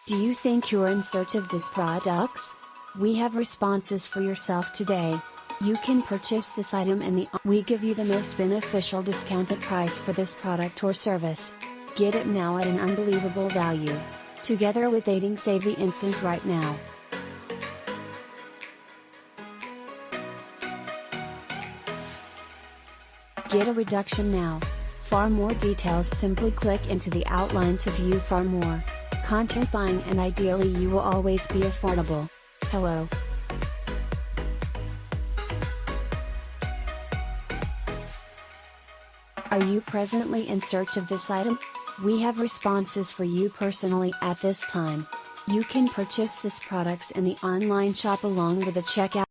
Do you think you're in search of these products? We have responses for yourself today. You can purchase this item and we give you the most beneficial discounted price for this product or service. Get it now at an unbelievable value. Together with Aiding Save the Instant right now. Get a reduction now. For more details, simply click into the outline to view far more content buying, and ideally you will always be affordable. Hello. Are you presently in search of this item? We have responses for you personally at this time. You can purchase this products in the online shop along with a checkout.